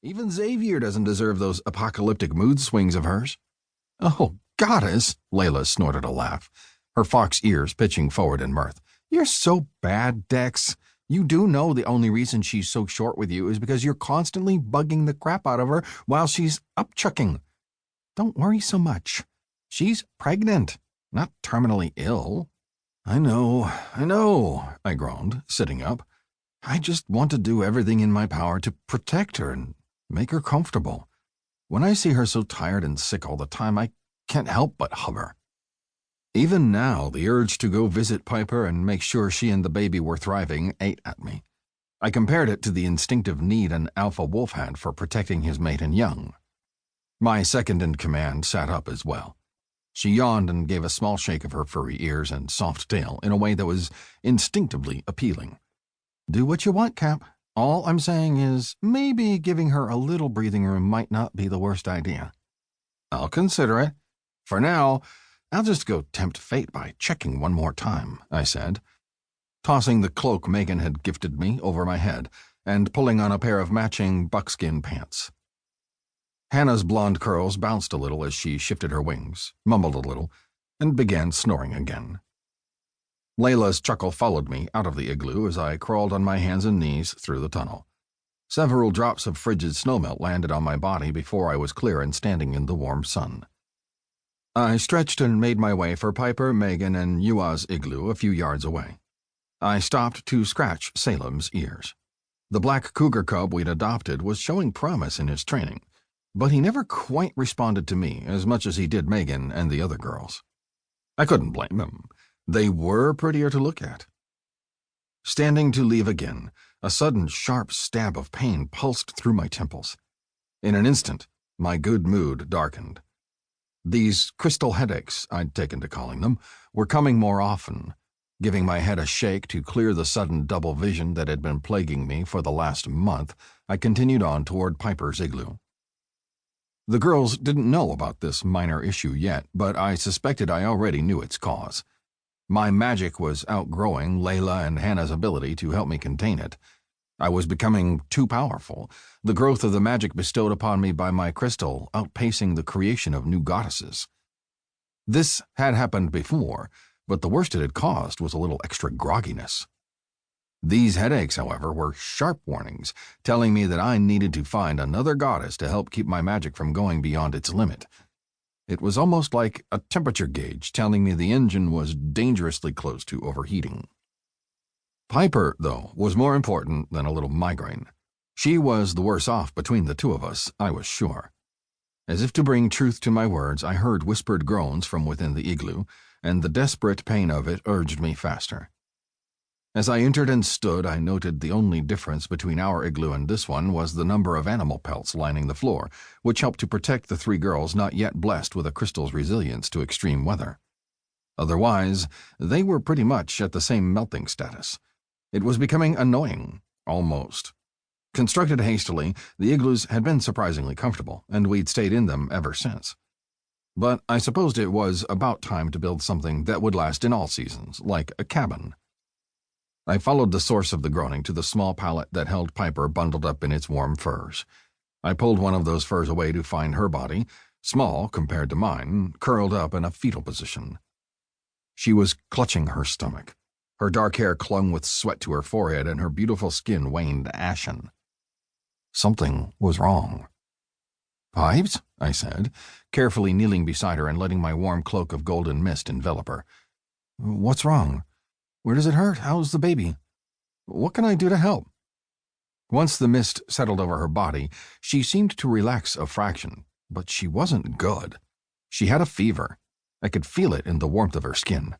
Even Xavier doesn't deserve those apocalyptic mood swings of hers. Oh, goddess, Layla snorted a laugh, her fox ears pitching forward in mirth. You're so bad, Dex. You do know the only reason she's so short with you is because you're constantly bugging the crap out of her while she's upchucking. Don't worry so much. She's pregnant, not terminally ill. I know, I groaned, sitting up. I just want to do everything in my power to protect her and make her comfortable. When I see her so tired and sick all the time, I can't help but hug her. Even now, the urge to go visit Piper and make sure she and the baby were thriving ate at me. I compared it to the instinctive need an alpha wolf had for protecting his mate and young. My second-in-command sat up as well. She yawned and gave a small shake of her furry ears and soft tail in a way that was instinctively appealing. Do what you want, Cap. All I'm saying is maybe giving her a little breathing room might not be the worst idea. I'll consider it. For now, I'll just go tempt fate by checking one more time, I said, tossing the cloak Megan had gifted me over my head and pulling on a pair of matching buckskin pants. Hannah's blonde curls bounced a little as she shifted her wings, mumbled a little, and began snoring again. Layla's chuckle followed me out of the igloo as I crawled on my hands and knees through the tunnel. Several drops of frigid snowmelt landed on my body before I was clear and standing in the warm sun. I stretched and made my way for Piper, Megan, and Yua's igloo a few yards away. I stopped to scratch Salem's ears. The black cougar cub we'd adopted was showing promise in his training, but he never quite responded to me as much as he did Megan and the other girls. I couldn't blame him. They were prettier to look at. Standing to leave again, a sudden sharp stab of pain pulsed through my temples. In an instant, my good mood darkened. These crystal headaches, I'd taken to calling them, were coming more often, giving my head a shake to clear the sudden double vision that had been plaguing me for the last month. I continued on toward Piper's igloo. The girls didn't know about this minor issue yet, but I suspected I already knew its cause. My magic was outgrowing Layla and Hannah's ability to help me contain it. I was becoming too powerful, the growth of the magic bestowed upon me by my crystal outpacing the creation of new goddesses. This had happened before, but the worst it had caused was a little extra grogginess. These headaches, however, were sharp warnings, telling me that I needed to find another goddess to help keep my magic from going beyond its limit. It was almost like a temperature gauge telling me the engine was dangerously close to overheating. Piper, though, was more important than a little migraine. She was the worse off between the two of us, I was sure. As if to bring truth to my words, I heard whispered groans from within the igloo, and the desperate pain of it urged me faster. As I entered and stood, I noted the only difference between our igloo and this one was the number of animal pelts lining the floor, which helped to protect the three girls not yet blessed with a crystal's resilience to extreme weather. Otherwise, they were pretty much at the same melting status. It was becoming annoying, almost. Constructed hastily, the igloos had been surprisingly comfortable, and we'd stayed in them ever since. But I supposed it was about time to build something that would last in all seasons, like a cabin. I followed the source of the groaning to the small pallet that held Piper bundled up in its warm furs. I pulled one of those furs away to find her body, small compared to mine, curled up in a fetal position. She was clutching her stomach. Her dark hair clung with sweat to her forehead, and her beautiful skin waned ashen. Something was wrong. "Pipes?" I said, carefully kneeling beside her and letting my warm cloak of golden mist envelop her. "What's wrong? Where does it hurt? How's the baby? What can I do to help?" Once the mist settled over her body, she seemed to relax a fraction, but she wasn't good. She had a fever. I could feel it in the warmth of her skin.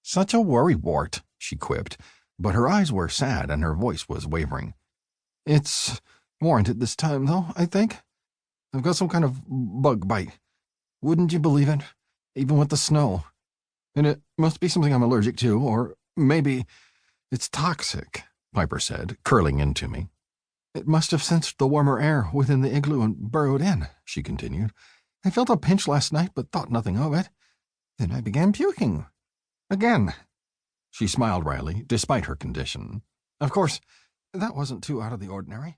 "Such a worrywart," she quipped, but her eyes were sad and her voice was wavering. "It's warranted this time, though, I think. I've got some kind of bug bite. Wouldn't you believe it? Even with the snow. And it must be something I'm allergic to, or maybe it's toxic," Piper said, curling into me. "It must have sensed the warmer air within the igloo and burrowed in," she continued. "I felt a pinch last night, but thought nothing of it. Then I began puking. Again." She smiled wryly, despite her condition. "Of course, that wasn't too out of the ordinary."